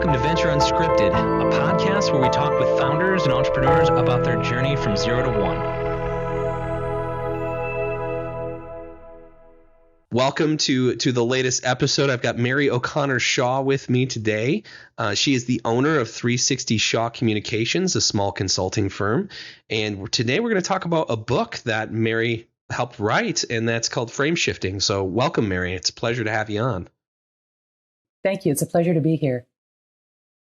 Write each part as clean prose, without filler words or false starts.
welcome to Venture Unscripted, a podcast where we talk with founders and entrepreneurs about their journey from 0 to 1. Welcome to the latest episode. I've got Mary O'Connor Shaw with me today. She is the owner of 360 Shaw Communications, a small consulting firm. And today we're going to talk about a book that Mary helped write, and that's called FrameShifting. So welcome, Mary. It's a pleasure to have you on. Thank you. It's a pleasure to be here.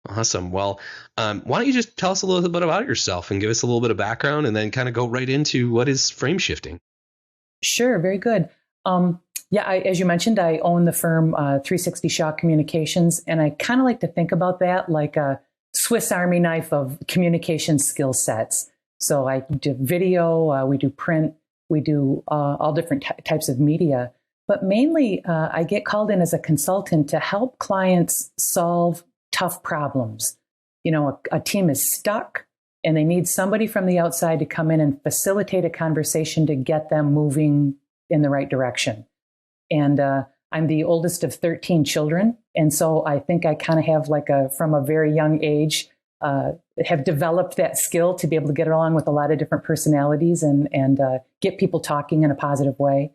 Awesome. Well, why don't you just tell us a little bit about yourself and give us a little bit of background and then kind of go right into what is FrameShifting? Sure. Very good. As you mentioned, I own the firm 360 Shaw Communications, and I kind of like to think about that like a Swiss Army knife of communication skill sets. So I do video, we do print, we do all different types of media. But mainly, I get called in as a consultant to help clients solve tough problems. You know, a team is stuck and they need somebody from the outside to come in and facilitate a conversation to get them moving in the right direction. And I'm the oldest of 13 children. And so I think I kind of have from a very young age, have developed that skill to be able to get along with a lot of different personalities and get people talking in a positive way.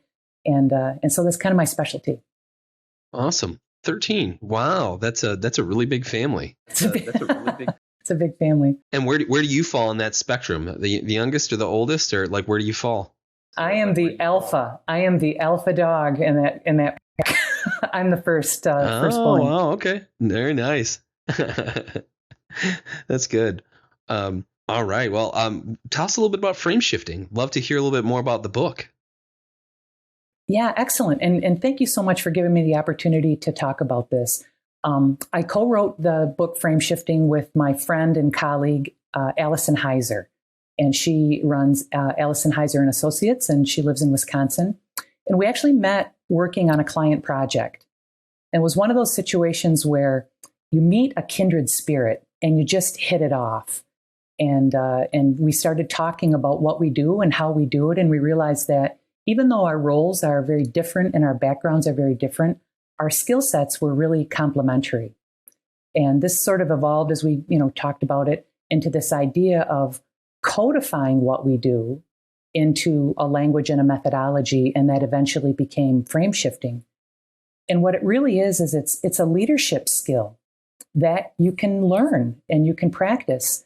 And so that's kind of my specialty. Awesome. 13. Wow. That's a really big family. That's a really big. It's a big family. And where do you fall on that spectrum? The youngest or the oldest, or like where do you fall? I am the alpha. I am the alpha dog in that. I'm the firstborn. Oh, wow. Okay. Very nice. That's good. All right. Well, tell us a little bit about FrameShifting. Love to hear a little bit more about the book. Yeah, excellent. And thank you so much for giving me the opportunity to talk about this. I co-wrote the book FrameShifting with my friend and colleague, Allison Heiser. And she runs Allison Heiser and Associates, and she lives in Wisconsin. And we actually met working on a client project. And it was one of those situations where you meet a kindred spirit and you just hit it off. And we started talking about what we do and how we do it. And we realized that even though our roles are very different and our backgrounds are very different, our skill sets were really complementary. And this sort of evolved as we, talked about it into this idea of codifying what we do into a language and a methodology. And that eventually became FrameShifting. And what it really is it's a leadership skill that you can learn and you can practice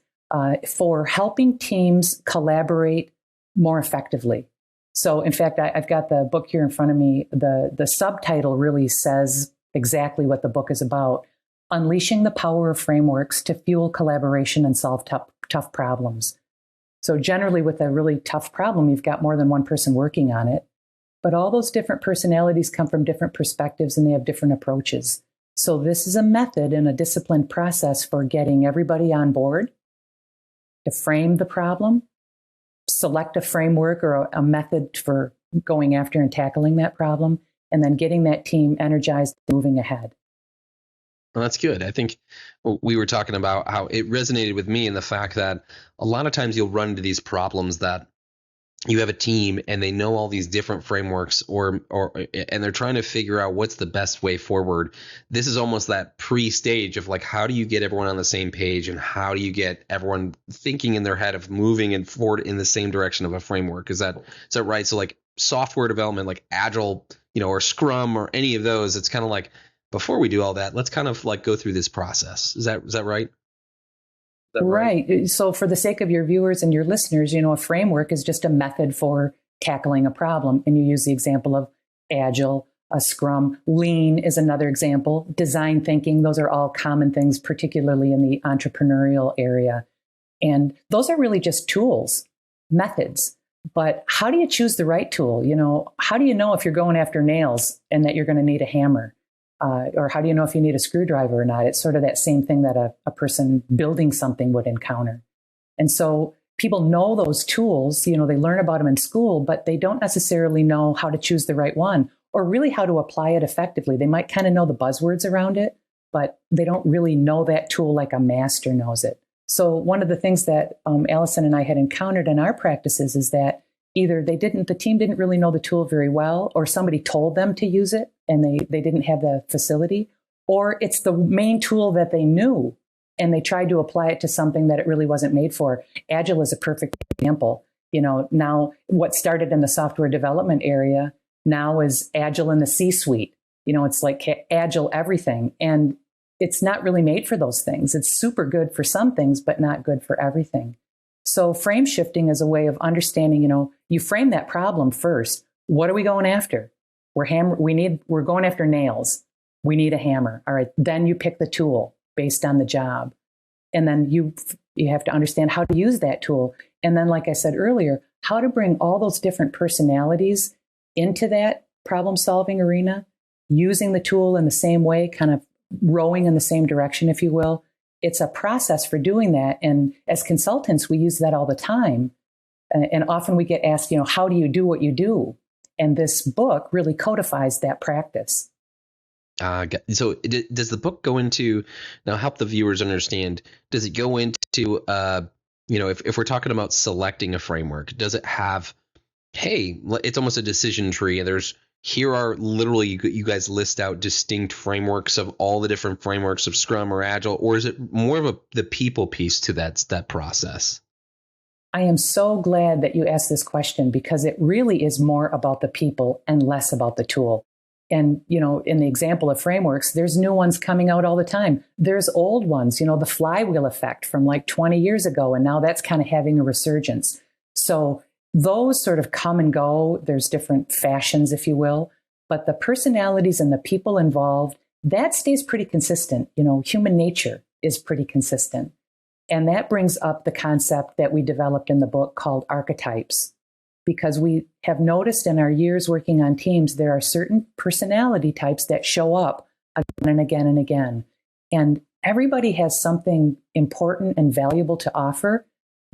for helping teams collaborate more effectively. So, in fact, I've got the book here in front of me. The subtitle really says exactly what the book is about: unleashing the power of frameworks to fuel collaboration and solve tough problems. So generally, with a really tough problem, you've got more than one person working on it. But all those different personalities come from different perspectives and they have different approaches. So this is a method and a disciplined process for getting everybody on board to frame the problem, select a framework or a method for going after and tackling that problem, and then getting that team energized, moving ahead. Well, that's good. I think we were talking about how it resonated with me in the fact that a lot of times you'll run into these problems that you have a team and they know all these different frameworks and they're trying to figure out what's the best way forward. This is almost that pre-stage of like, how do you get everyone on the same page and how do you get everyone thinking in their head of moving and forward in the same direction of a framework? Is that right? So like software development, like Agile, or Scrum or any of those, it's kind of like, before we do all that, let's kind of like go through this process. Is that right? Right. So for the sake of your viewers and your listeners, a framework is just a method for tackling a problem. And you use the example of Agile, a Scrum. Lean is another example. Design thinking. Those are all common things, particularly in the entrepreneurial area. And those are really just tools, methods. But how do you choose the right tool? How do you know if you're going after nails and that you're going to need a hammer? Or how do you know if you need a screwdriver or not? It's sort of that same thing that a person building something would encounter. And so people know those tools, they learn about them in school, but they don't necessarily know how to choose the right one or really how to apply it effectively. They might kind of know the buzzwords around it, but they don't really know that tool like a master knows it. So one of the things that Allison and I had encountered in our practices is that either the team didn't really know the tool very well, or somebody told them to use it and they didn't have the facility, or it's the main tool that they knew and they tried to apply it to something that it really wasn't made for. Agile is a perfect example. Now what started in the software development area now is Agile in the C-suite. It's like Agile everything. And it's not really made for those things. It's super good for some things, but not good for everything. So frame shifting is a way of understanding, you frame that problem first. What are we going after? We're going after nails. We need a hammer. All right. Then you pick the tool based on the job. And then you have to understand how to use that tool. And then, like I said earlier, how to bring all those different personalities into that problem solving arena, using the tool in the same way, kind of rowing in the same direction, if you will. It's a process for doing that. And as consultants, we use that all the time. And often we get asked, how do you do what you do? And this book really codifies that practice. So does the book go into, now help the viewers understand, does it go into, if we're talking about selecting a framework, does it have, hey, it's almost a decision tree and here are literally, you guys list out distinct frameworks of all the different frameworks of Scrum or Agile, or is it more of the people piece to that process? I am so glad that you asked this question because it really is more about the people and less about the tool. And, in the example of frameworks, there's new ones coming out all the time. There's old ones, the flywheel effect from like 20 years ago, and now that's kind of having a resurgence. So those sort of come and go. There's different fashions, if you will, but the personalities and the people involved, that stays pretty consistent. Human nature is pretty consistent. And that brings up the concept that we developed in the book called Archetypes, because we have noticed in our years working on teams, there are certain personality types that show up again and again and again. And everybody has something important and valuable to offer,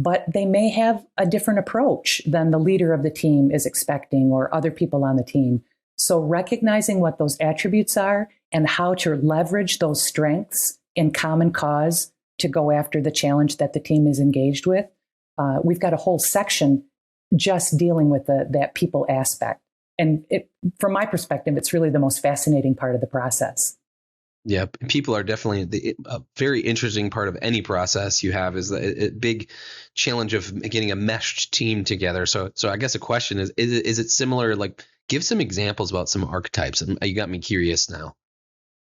but they may have a different approach than the leader of the team is expecting or other people on the team. So recognizing what those attributes are and how to leverage those strengths in common cause to go after the challenge that the team is engaged with. We've got a whole section just dealing with that people aspect. And from my perspective, it's really the most fascinating part of the process. Yeah, people are definitely a very interesting part of any process you have, is a big challenge of getting a meshed team together. So I guess a question is it similar? Like, give some examples about some archetypes. You got me curious now.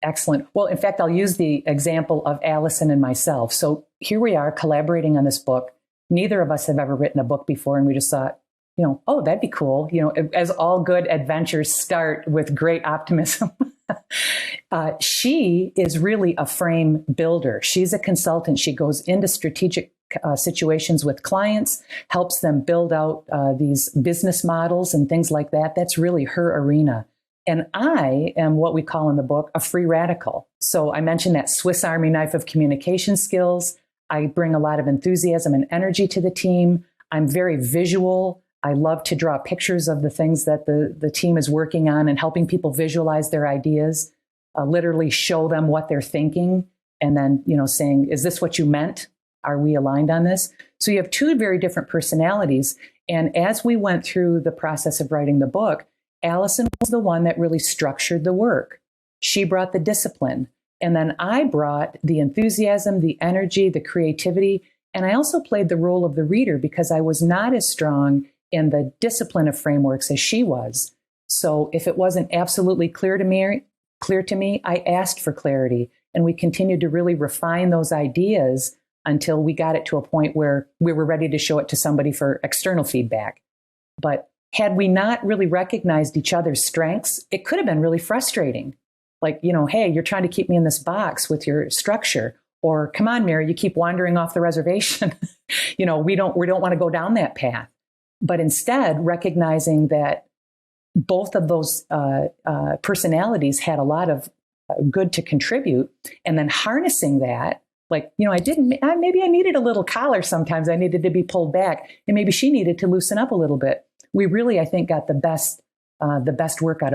Excellent. Well, in fact, I'll use the example of Allison and myself. So here we are collaborating on this book. Neither of us have ever written a book before. And we just thought, oh, that'd be cool. As all good adventures start with great optimism. She is really a frame builder. She's a consultant. She goes into strategic situations with clients, helps them build out these business models and things like that. That's really her arena. And I am what we call in the book a free radical. So I mentioned that Swiss Army knife of communication skills. I bring a lot of enthusiasm and energy to the team. I'm very visual. I love to draw pictures of the things that the team is working on and helping people visualize their ideas, literally show them what they're thinking, and then, saying, is this what you meant? Are we aligned on this? So you have two very different personalities. And as we went through the process of writing the book, Allison was the one that really structured the work. She brought the discipline. And then I brought the enthusiasm, the energy, the creativity. And I also played the role of the reader because I was not as strong in the discipline of frameworks as she was. So if it wasn't absolutely clear to me, I asked for clarity. And we continued to really refine those ideas until we got it to a point where we were ready to show it to somebody for external feedback. But had we not really recognized each other's strengths, it could have been really frustrating. Like, hey, you're trying to keep me in this box with your structure. Or, come on, Mary, you keep wandering off the reservation. We don't want to go down that path. But instead, recognizing that both of those personalities had a lot of good to contribute, and then harnessing that, like, maybe I needed a little collar sometimes. I needed to be pulled back, and maybe she needed to loosen up a little bit. We really, I think, got the best work out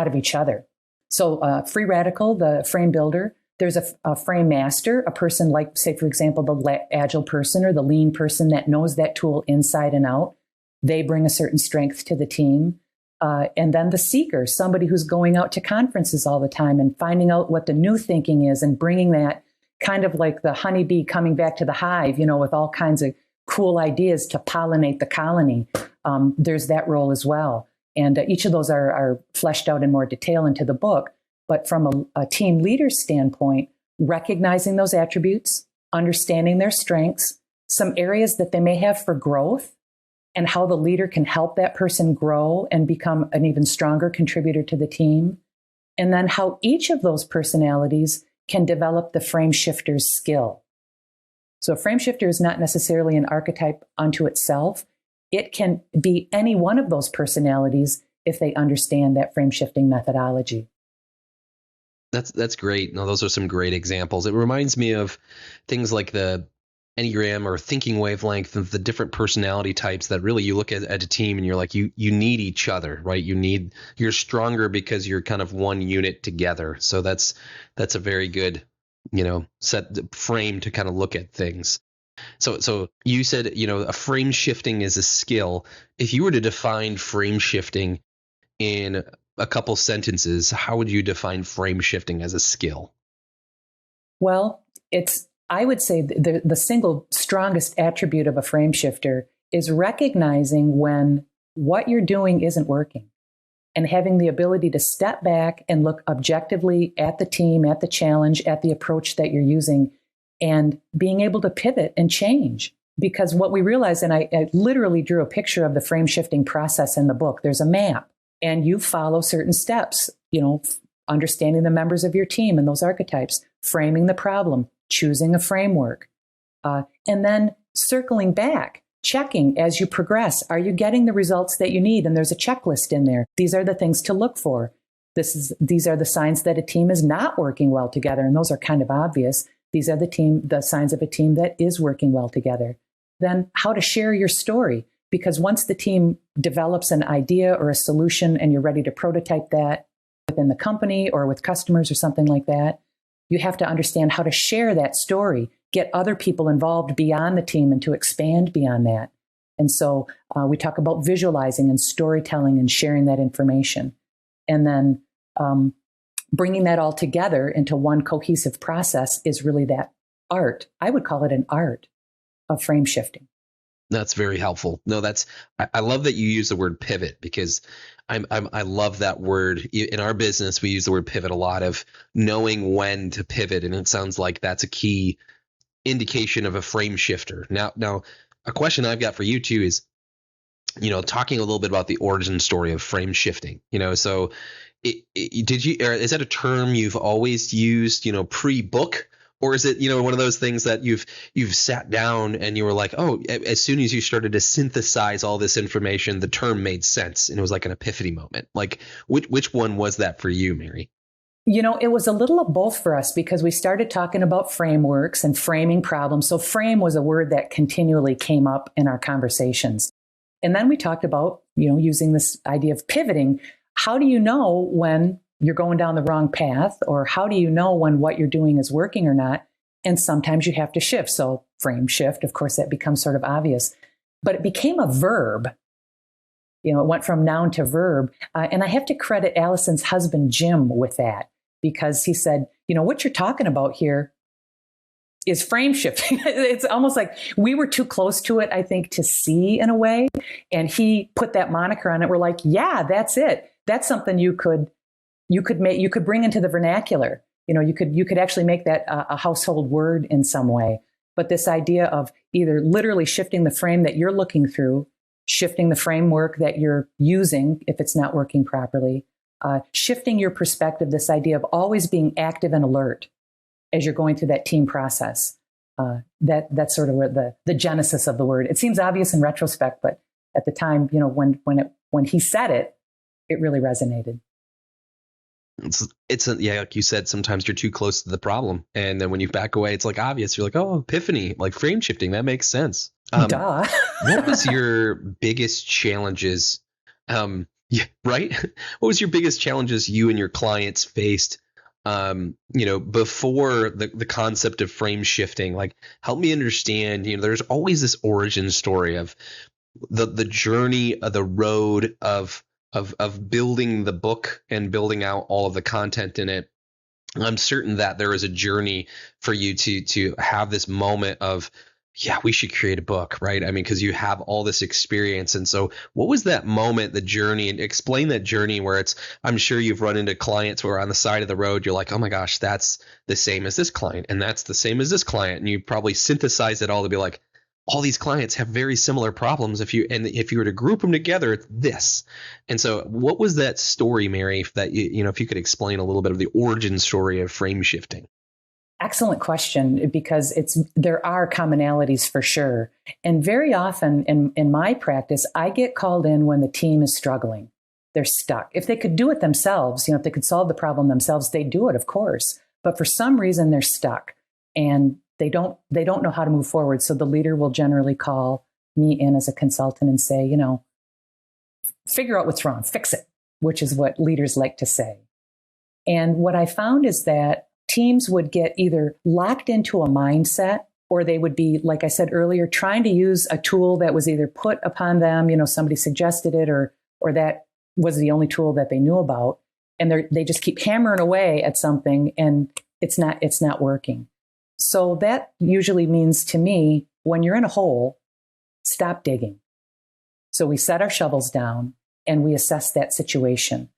of each other. So free radical, the frame builder, there's a frame master, a person like, say, for example, the agile person or the lean person that knows that tool inside and out. They bring a certain strength to the team. And then the seeker, somebody who's going out to conferences all the time and finding out what the new thinking is and bringing that, kind of like the honeybee coming back to the hive, with all kinds of cool ideas to pollinate the colony. There's that role as well. And each of those are fleshed out in more detail into the book. But from a team leader's standpoint, recognizing those attributes, understanding their strengths, some areas that they may have for growth, and how the leader can help that person grow and become an even stronger contributor to the team. And then how each of those personalities can develop the frame shifter's skill. So a frame shifter is not necessarily an archetype unto itself. It can be any one of those personalities if they understand that frame shifting methodology. That's great. No, those are some great examples. It reminds me of things like the Enneagram or thinking wavelength of the different personality types that really you look at a team and you're like, you need each other, right? You're stronger because you're kind of one unit together. So that's a very good, set frame to kind of look at things. So you said, a frame shifting is a skill. If you were to define frame shifting in a couple sentences, how would you define frame shifting as a skill? Well, I would say the single strongest attribute of a frame shifter is recognizing when what you're doing isn't working and having the ability to step back and look objectively at the team, at the challenge, at the approach that you're using, and being able to pivot and change. Because what we realize, and I literally drew a picture of the frame shifting process in the book, there's a map and you follow certain steps, understanding the members of your team and those archetypes, framing the problem, choosing a framework, and then circling back, checking as you progress. Are you getting the results that you need? And there's a checklist in there. These are the things to look for. These are the signs that a team is not working well together. And those are kind of obvious. These are the signs of a team that is working well together. Then how to share your story. Because once the team develops an idea or a solution and you're ready to prototype that within the company or with customers or something like that, you have to understand how to share that story, get other people involved beyond the team and to expand beyond that. And so we talk about visualizing and storytelling and sharing that information. And then bringing that all together into one cohesive process is really that art. I would call it an art of frame shifting. That's very helpful. No, I love that you use the word pivot because I love that word. In our business, we use the word pivot a lot, of knowing when to pivot. And it sounds like that's a key indication of a frame shifter. Now, a question I've got for you too is, talking a little bit about the origin story of frame shifting, so is that a term you've always used, pre-book? Or is it, one of those things that you've sat down and you were like, oh, as soon as you started to synthesize all this information, the term made sense and it was like an epiphany moment? Like, which one was that for you, Mary? It was a little of both for us because we started talking about frameworks and framing problems. So frame was a word that continually came up in our conversations. And then we talked about, using this idea of pivoting. How do you know when you're going down the wrong path, or how do you know when what you're doing is working or not? And sometimes you have to shift. So frame shift, of course, that becomes sort of obvious, but it became a verb. It went from noun to verb. And I have to credit Allison's husband, Jim, with that, because he said, what you're talking about here is frame shifting. It's almost like we were too close to it, I think, to see in a way. And he put that moniker on it. We're like, yeah, that's it. That's something you could bring into the vernacular. You could actually make that a household word in some way. But this idea of either literally shifting the frame that you're looking through, shifting the framework that you're using if it's not working properly, shifting your perspective, this idea of always being active and alert as you're going through that team process. That's sort of where the genesis of the word. It seems obvious in retrospect, but at the time, when he said it, it really resonated. Yeah, like you said, sometimes you're too close to the problem, and then when you back away, it's like obvious. You're like, oh, epiphany, like frame shifting. That makes sense. Duh. What was your biggest challenges? Yeah, right. What was your biggest challenges you and your clients faced? Before the concept of frame shifting. Like, help me understand. There's always this origin story of the journey of the road of of building the book and building out all of the content in it, I'm certain that there is a journey for you to have this moment of, yeah, we should create a book, right? I mean, because you have all this experience. And so what was that moment, the journey, and explain that journey where it's, I'm sure you've run into clients where on the side of the road, you're like, oh my gosh, that's the same as this client. And that's the same as this client. And you probably synthesize it all to be like, all these clients have very similar problems. If you were to group them together, it's this. And so what was that story, Mary, that if you could explain a little bit of the origin story of frame shifting? Excellent question, because there are commonalities for sure. And very often in my practice, I get called in when the team is struggling. They're stuck. If they could do it themselves, if they could solve the problem themselves, they'd do it, of course. But for some reason, they're stuck and they don't know how to move forward. So the leader will generally call me in as a consultant and say, figure out what's wrong, fix it, which is what leaders like to say. And what I found is that teams would get either locked into a mindset, or they would be, like I said earlier, trying to use a tool that was either put upon them, somebody suggested it, or that was the only tool that they knew about. And they just keep hammering away at something and it's not working. So that usually means to me, when you're in a hole, stop digging. So we set our shovels down and we assess that situation.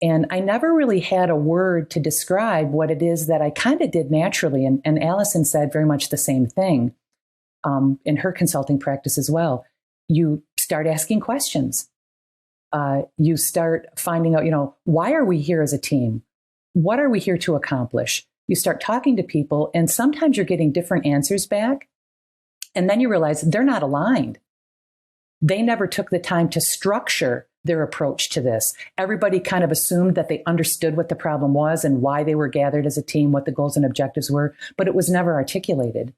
And I never really had a word to describe what it is that I kind of did naturally. And Allison said very much the same thing in her consulting practice as well. You start asking questions. You start finding out, why are we here as a team? What are we here to accomplish? You start talking to people, and sometimes you're getting different answers back. And then you realize they're not aligned. They never took the time to structure their approach to this. Everybody kind of assumed that they understood what the problem was and why they were gathered as a team, what the goals and objectives were, but it was never articulated.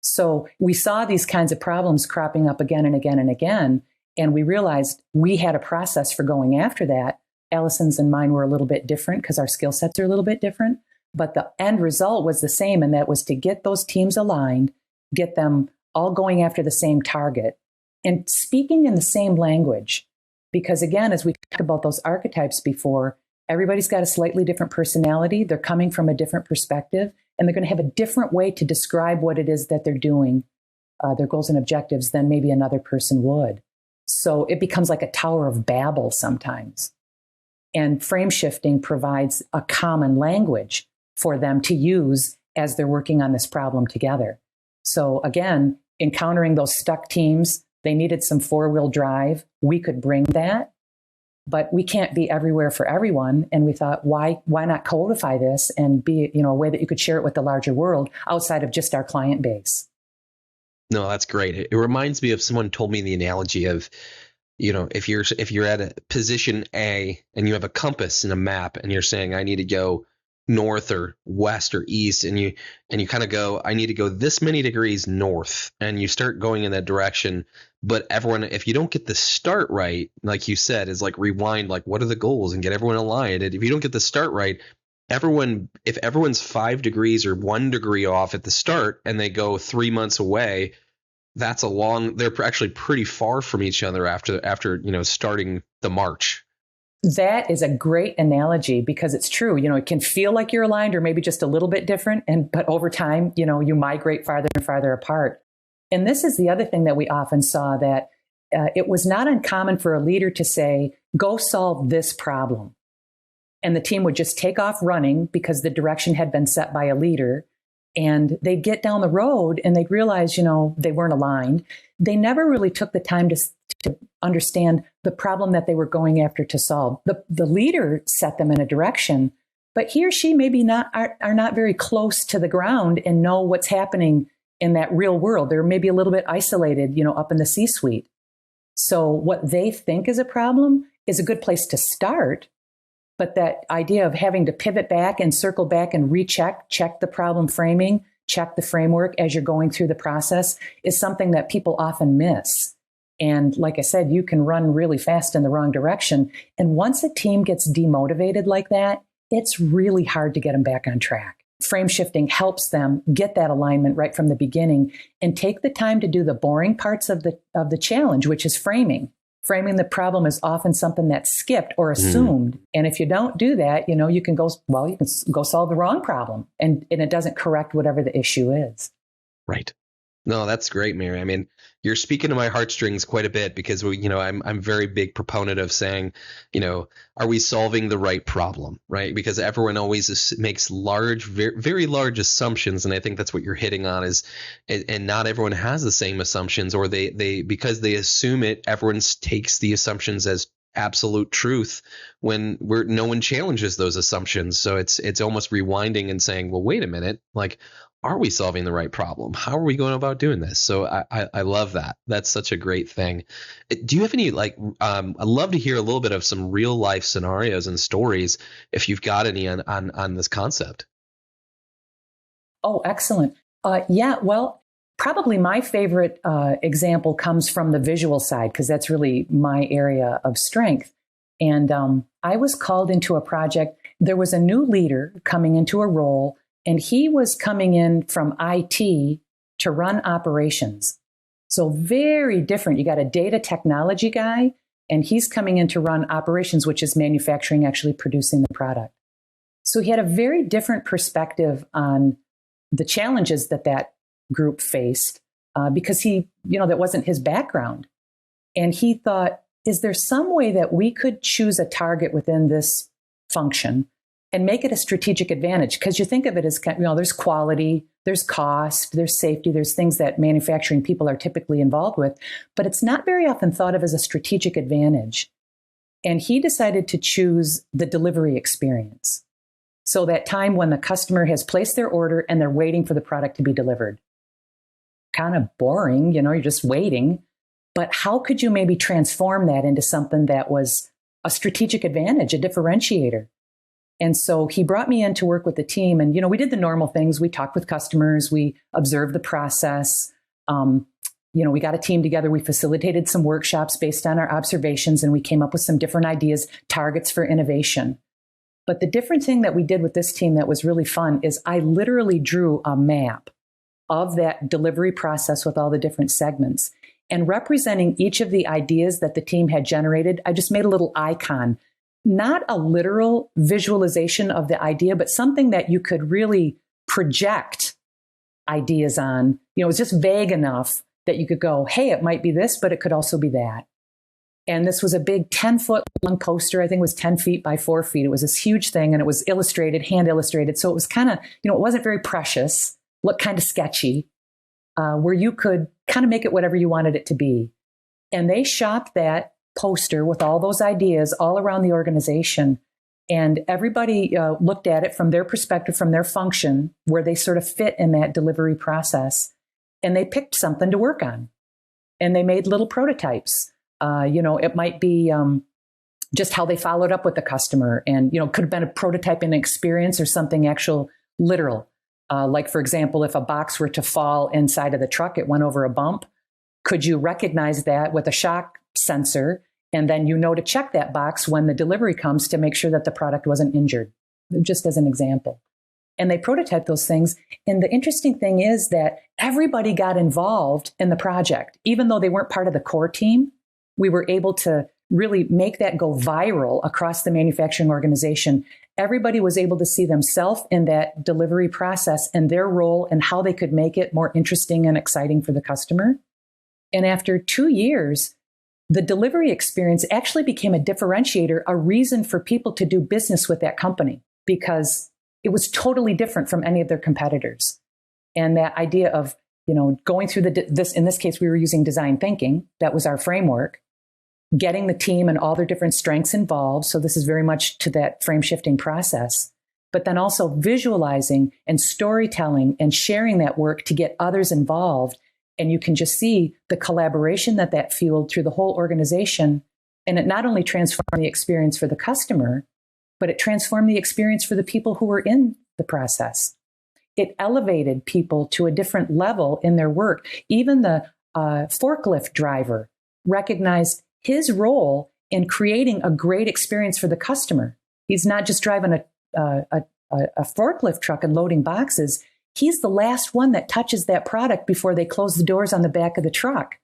So we saw these kinds of problems cropping up again and again and again, and we realized we had a process for going after that. Allison's and mine were a little bit different because our skill sets are a little bit different, but the end result was the same, and that was to get those teams aligned, get them all going after the same target, and speaking in the same language. Because again, as we talked about those archetypes before, everybody's got a slightly different personality. They're coming from a different perspective, and they're going to have a different way to describe what it is that they're doing, their goals and objectives, than maybe another person would. So it becomes like a Tower of Babel sometimes. And frame shifting provides a common language for them to use as they're working on this problem together. So again, encountering those stuck teams, they needed some four-wheel drive. We could bring that, but we can't be everywhere for everyone. And we thought, why not codify this and be, a way that you could share it with the larger world outside of just our client base? No, that's great. It reminds me of someone told me the analogy of, if you're at a position A and you have a compass and a map and you're saying, I need to go north or west or east, and you kind of go, I need to go this many degrees north, and you start going in that direction. But everyone, if you don't get the start right, like you said, is like rewind, like what are the goals, and get everyone aligned. And if you don't get the start right, if everyone's 5 degrees or 1 degree off at the start and they go 3 months away, they're actually pretty far from each other after starting the march. That is a great analogy, because it's true. It can feel like you're aligned or maybe just a little bit different. But over time, you migrate farther and farther apart. And this is the other thing that we often saw, that it was not uncommon for a leader to say, go solve this problem. And the team would just take off running because the direction had been set by a leader. And they'd get down the road and they'd realize, they weren't aligned. They never really took the time to understand the problem that they were going after to solve. The leader set them in a direction, but he or she maybe are not very close to the ground and know what's happening in that real world. They're maybe a little bit isolated, up in the C-suite. So what they think is a problem is a good place to start. But that idea of having to pivot back and circle back and check the problem framing, check the framework as you're going through the process, is something that people often miss. And like I said, you can run really fast in the wrong direction. And once a team gets demotivated like that, it's really hard to get them back on track. Frame shifting helps them get that alignment right from the beginning and take the time to do the boring parts of the challenge, which is framing. Framing the problem is often something that's skipped or assumed. And if you don't do that, you can go solve the wrong problem, and it doesn't correct whatever the issue is. Right. No, that's great, Mary. I mean, you're speaking to my heartstrings quite a bit, because I'm very big proponent of saying, are we solving the right problem, right? Because everyone always makes large, very, very large assumptions, and I think that's what you're hitting on is, and not everyone has the same assumptions, or they because they assume it, everyone takes the assumptions as absolute truth when no one challenges those assumptions. So it's almost rewinding and saying, well, wait a minute, like, are we solving the right problem? How are we going about doing this? So I love that. That's such a great thing. Do you have any, I'd love to hear a little bit of some real life scenarios and stories, if you've got any on this concept. Oh, excellent. Yeah, well, probably my favorite example comes from the visual side, because that's really my area of strength. And I was called into a project. There was a new leader coming into a role, and he was coming in from IT to run operations. So very different. You got a data technology guy, and he's coming in to run operations, which is manufacturing, actually producing the product. So he had a very different perspective on the challenges that group faced, because that wasn't his background. And he thought, is there some way that we could choose a target within this function and make it a strategic advantage? Because you think of it as, there's quality, there's cost, there's safety, there's things that manufacturing people are typically involved with, but it's not very often thought of as a strategic advantage. And he decided to choose the delivery experience. So that time when the customer has placed their order and they're waiting for the product to be delivered. Kind of boring, you're just waiting. But how could you maybe transform that into something that was a strategic advantage, a differentiator? And so he brought me in to work with the team. And, we did the normal things. We talked with customers. We observed the process. We got a team together. We facilitated some workshops based on our observations, and we came up with some different ideas, targets for innovation. But the different thing that we did with this team that was really fun is I literally drew a map of that delivery process with all the different segments. And representing each of the ideas that the team had generated, I just made a little icon. Not a literal visualization of the idea, but something that you could really project ideas on. It was just vague enough that you could go, hey, it might be this, but it could also be that. And this was a big 10-foot long poster. I think it was 10 feet by 4 feet. It was this huge thing, and it was illustrated, hand illustrated. So it was kind of, it wasn't very precious, looked kind of sketchy, where you could kind of make it whatever you wanted it to be. And they shopped that poster with all those ideas all around the organization. And everybody looked at it from their perspective, from their function, where they sort of fit in that delivery process. And they picked something to work on. And they made little prototypes. It might be just how they followed up with the customer. And, could have been a prototyping experience or something actual literal. Like, for example, if a box were to fall inside of the truck, it went over a bump. Could you recognize that with a shock sensor? And then to check that box when the delivery comes to make sure that the product wasn't injured, just as an example. And they prototyped those things. And the interesting thing is that everybody got involved in the project. Even though they weren't part of the core team, we were able to really make that go viral across the manufacturing organization. Everybody was able to see themselves in that delivery process and their role and how they could make it more interesting and exciting for the customer. And after 2 years, the delivery experience actually became a differentiator, a reason for people to do business with that company, because it was totally different from any of their competitors. And that idea of, going through this, in this case, we were using design thinking. That was our framework, getting the team and all their different strengths involved. So this is very much to that frame shifting process, but then also visualizing and storytelling and sharing that work to get others involved. And you can just see the collaboration that fueled through the whole organization. And it not only transformed the experience for the customer, but it transformed the experience for the people who were in the process. It elevated people to a different level in their work. Even the forklift driver recognized his role in creating a great experience for the customer. He's not just driving a forklift truck and loading boxes. He's the last one that touches that product before they close the doors on the back of the truck.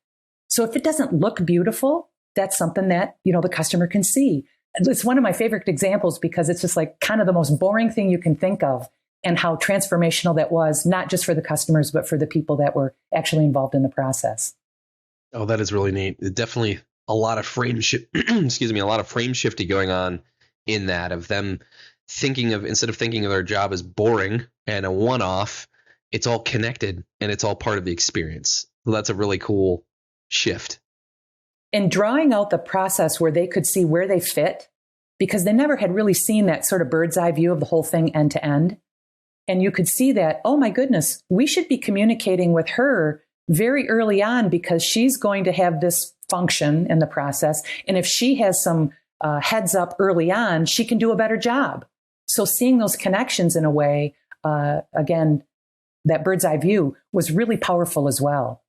So if it doesn't look beautiful, that's something that, the customer can see. It's one of my favorite examples because it's just like kind of the most boring thing you can think of, and how transformational that was, not just for the customers, but for the people that were actually involved in the process. Oh, that is really neat. Definitely a lot of excuse me, a lot of frame shifting going on in that, of them instead of thinking of their job as boring and a one-off, it's all connected and it's all part of the experience. So that's a really cool shift. And drawing out the process where they could see where they fit, because they never had really seen that sort of bird's eye view of the whole thing end to end. And you could see that, oh my goodness, we should be communicating with her very early on because she's going to have this function in the process. And if she has some heads up early on, she can do a better job. So seeing those connections in a way, again, that bird's eye view was really powerful as well.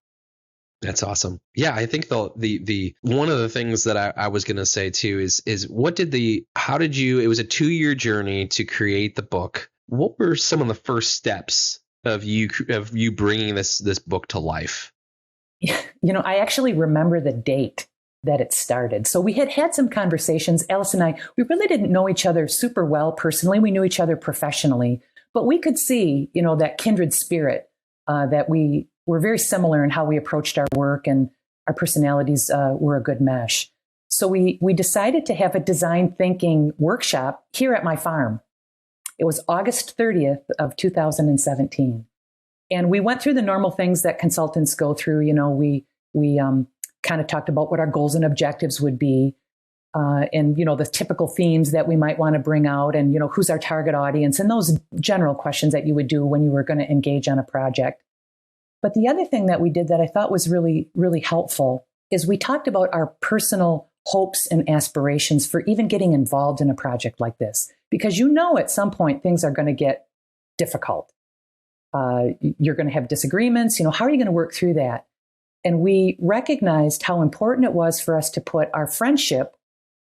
That's awesome. Yeah, I think the one of the things that I was going to say too is how did you, it was a 2-year journey to create the book. What were some of the first steps of you bringing this book to life? I actually remember the date that it started. So we had some conversations. Alice and I, we really didn't know each other super well personally. We knew each other professionally, but we could see, that kindred spirit, that we were very similar in how we approached our work, and our personalities were a good mesh. So we decided to have a design thinking workshop here at my farm. It was August 30th of 2017. And we went through the normal things that consultants go through. We kind of talked about what our goals and objectives would be, and, the typical themes that we might want to bring out, and, who's our target audience, and those general questions that you would do when you were going to engage on a project. But the other thing that we did that I thought was really, really helpful is we talked about our personal hopes and aspirations for even getting involved in a project like this. Because at some point things are going to get difficult. You're going to have disagreements. How are you going to work through that? And we recognized how important it was for us to put our friendship,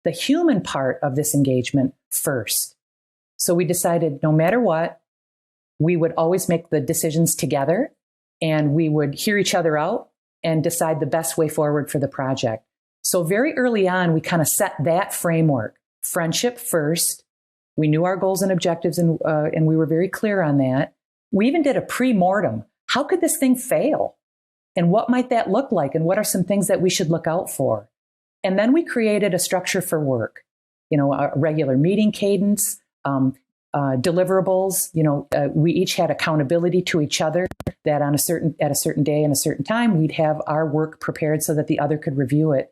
the human part of this engagement, first. So we decided no matter what, we would always make the decisions together, and we would hear each other out and decide the best way forward for the project. So very early on, we kind of set that framework, friendship first. We knew our goals and objectives, and we were very clear on that. We even did a pre-mortem. How could this thing fail? And what might that look like? And what are some things that we should look out for? And then we created a structure for work, a regular meeting cadence, deliverables. We each had accountability to each other, that at a certain day and a certain time, we'd have our work prepared so that the other could review it.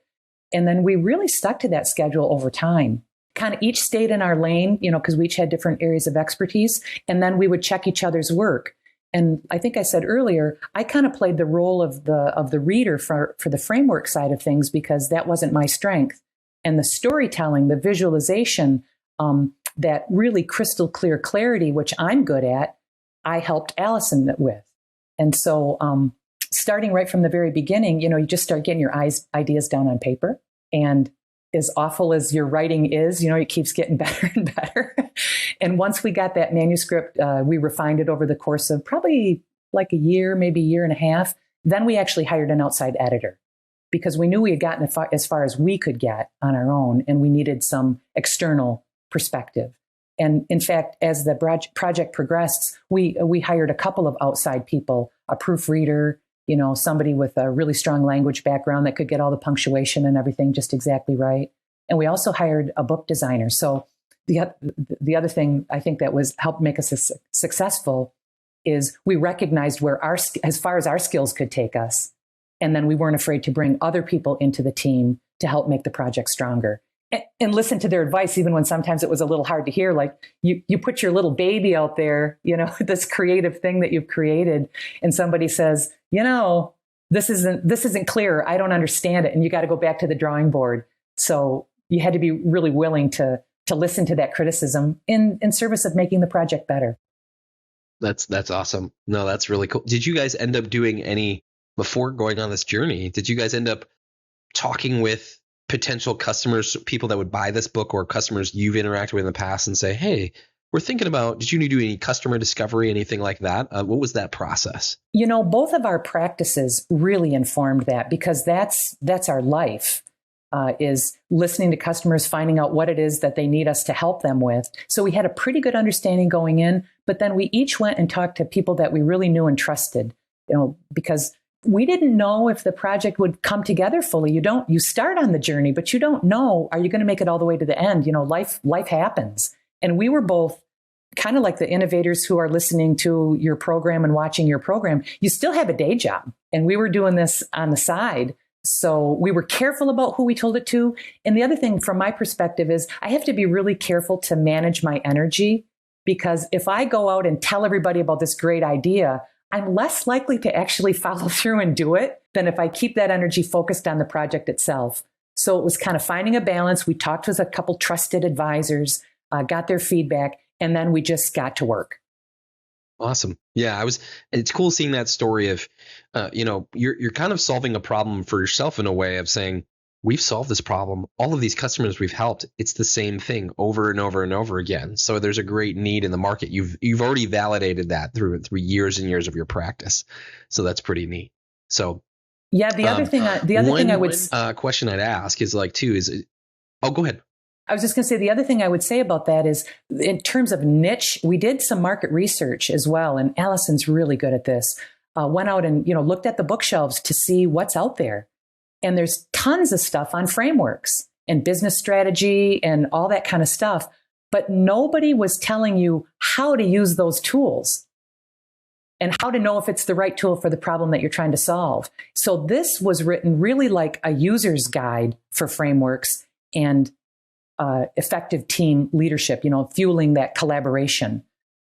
And then we really stuck to that schedule over time. Kind of each stayed in our lane, because we each had different areas of expertise. And then we would check each other's work. And I think I said earlier, I kind of played the role of the reader for the framework side of things, because that wasn't my strength. And the storytelling, the visualization, that really crystal clear clarity, which I'm good at, I helped Allison with. And so starting right from the very beginning, you just start getting your ideas down on paper. And as awful as your writing is, it keeps getting better and better. And once we got that manuscript, we refined it over the course of probably like a year, maybe a year and a half. Then we actually hired an outside editor, because we knew we had gotten as far as we could get on our own, and we needed some external perspective. And in fact, as the project progressed, we hired a couple of outside people, a proofreader, somebody with a really strong language background that could get all the punctuation and everything just exactly right. And we also hired a book designer. So the other thing I think that helped make us successful is we recognized where as far as our skills could take us. And then we weren't afraid to bring other people into the team to help make the project stronger. And listen to their advice, even when sometimes it was a little hard to hear. Like you put your little baby out there, this creative thing that you've created, and somebody says, this isn't clear. I don't understand it. And you got to go back to the drawing board. So you had to be really willing to listen to that criticism in service of making the project better. That's awesome. No, that's really cool. Did you guys end up doing before going on this journey, did you guys end up talking with potential customers, people that would buy this book, or customers you've interacted with in the past, and say, hey, we're thinking about, did you do any customer discovery, anything like that? What was that process? Both of our practices really informed that, because that's our life. is listening to customers, finding out what it is that they need us to help them with. So we had a pretty good understanding going in, but then we each went and talked to people that we really knew and trusted, because we didn't know if the project would come together fully. You start on the journey, but you don't know, are you going to make it all the way to the end? Life happens. And we were both kind of like the innovators who are listening to your program and watching your program. You still have a day job, and we were doing this on the side. So we were careful about who we told it to. And the other thing from my perspective is I have to be really careful to manage my energy, because if I go out and tell everybody about this great idea, I'm less likely to actually follow through and do it than if I keep that energy focused on the project itself. So it was kind of finding a balance. We talked with a couple trusted advisors, got their feedback, and then we just got to work. Awesome. Yeah, it's cool seeing that story of, you're kind of solving a problem for yourself in a way of saying, we've solved this problem. All of these customers we've helped, it's the same thing over and over and over again. So there's a great need in the market. You've already validated that through years and years of your practice. So that's pretty neat. So yeah, the other thing I would question I'd ask is go ahead. I was just going to say, the other thing I would say about that is, in terms of niche, we did some market research as well. And Allison's really good at this. Went out and, looked at the bookshelves to see what's out there. And there's tons of stuff on frameworks and business strategy and all that kind of stuff. But nobody was telling you how to use those tools and how to know if it's the right tool for the problem that you're trying to solve. So this was written really like a user's guide for frameworks and effective team leadership, fueling that collaboration.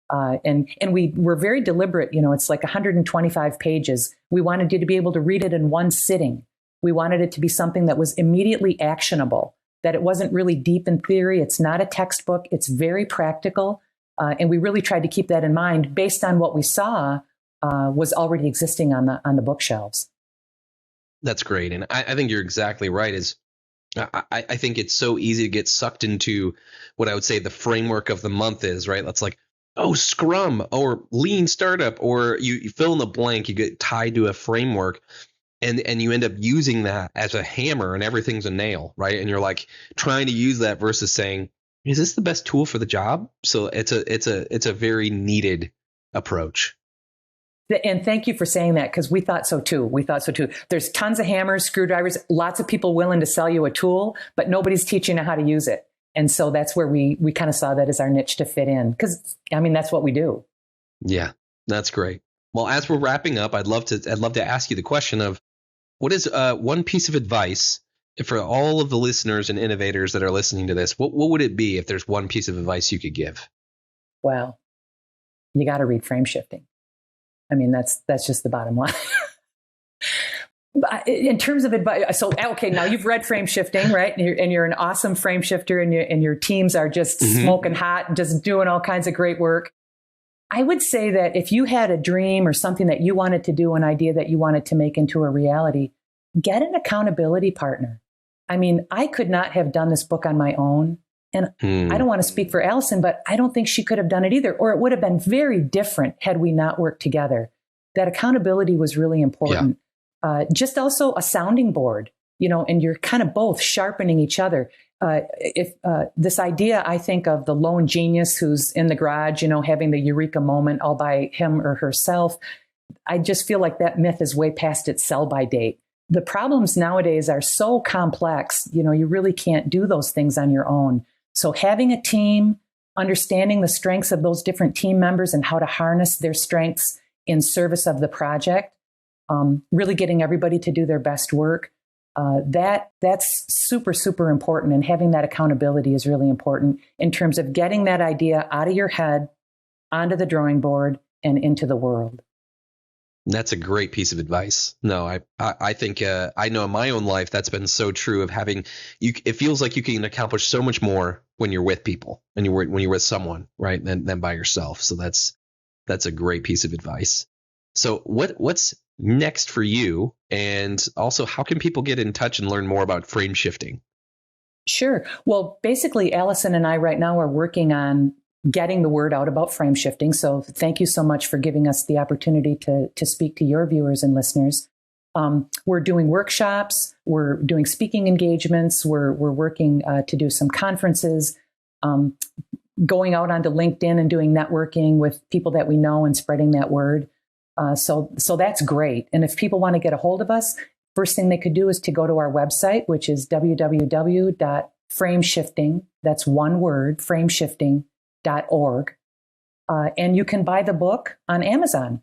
And we were very deliberate. It's like 125 pages. We wanted you to be able to read it in one sitting. We wanted it to be something that was immediately actionable, that it wasn't really deep in theory. It's not a textbook. It's very practical. And we really tried to keep that in mind based on what we saw was already existing on the bookshelves. That's great. And I think you're exactly right. I think it's so easy to get sucked into what I would say the framework of the month is, right? That's like, Scrum or Lean Startup, or you fill in the blank, you get tied to a framework and you end up using that as a hammer and everything's a nail, right? And you're like trying to use that versus saying, is this the best tool for the job? So it's a very needed approach. And thank you for saying that, because we thought so too. There's tons of hammers, screwdrivers, lots of people willing to sell you a tool, but nobody's teaching you how to use it. And so that's where we kind of saw that as our niche to fit in, because that's what we do. Yeah, that's great. Well, as we're wrapping up, I'd love to ask you the question of, what is one piece of advice for all of the listeners and innovators that are listening to this? What would it be if there's one piece of advice you could give? Well, you got to read FrameShifting. That's just the bottom line. In terms of advice, so okay, now you've read FrameShifting, right? And you're an awesome FrameShifter, and your teams are just smoking hot, just doing all kinds of great work. I would say that if you had a dream or something that you wanted to do, an idea that you wanted to make into a reality, get an accountability partner. I could not have done this book on my own. And I don't want to speak for Allison, but I don't think she could have done it either, or it would have been very different had we not worked together. That accountability was really important. Yeah. Just also a sounding board, and you're kind of both sharpening each other. If this idea, I think of the lone genius who's in the garage, having the eureka moment all by him or herself. I just feel like that myth is way past its sell-by date. The problems nowadays are so complex, you really can't do those things on your own. So having a team, understanding the strengths of those different team members and how to harness their strengths in service of the project, really getting everybody to do their best work, that's super, super important. And having that accountability is really important in terms of getting that idea out of your head, onto the drawing board, and into the world. That's a great piece of advice. No, I think I know in my own life that's been so true of having you. It feels like you can accomplish so much more when you're with people and when you're with someone, right, than by yourself. So that's a great piece of advice. So what's next for you, and also how can people get in touch and learn more about FrameShifting? Sure. Well, basically, Allison and I right now are working on getting the word out about FrameShifting. So thank you so much for giving us the opportunity to speak to your viewers and listeners. We're doing workshops, we're doing speaking engagements, we're working to do some conferences, going out onto LinkedIn and doing networking with people that we know and spreading that word. So that's great. And if people want to get a hold of us, first thing they could do is to go to our website, which is www.FrameShifting. That's one word, FrameShifting.org. And you can buy the book on Amazon.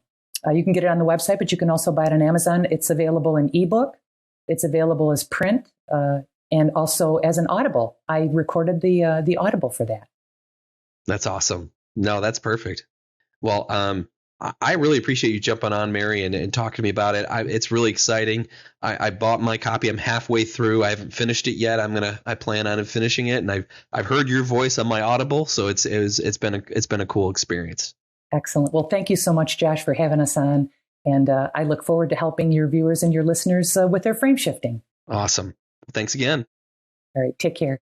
You can get it on the website, but you can also buy it on Amazon. It's available in ebook. It's available as print and also as an Audible. I recorded the Audible for that. That's awesome. No, that's perfect. Well, I really appreciate you jumping on, Mary, and talking to me about it. It's really exciting. I bought my copy. I'm halfway through. I haven't finished it yet. I plan on finishing it, and I've heard your voice on my Audible, so it's been a cool experience. Excellent. Well, thank you so much, Josh, for having us on, and I look forward to helping your viewers and your listeners with their frame shifting. Awesome. Thanks again. All right. Take care.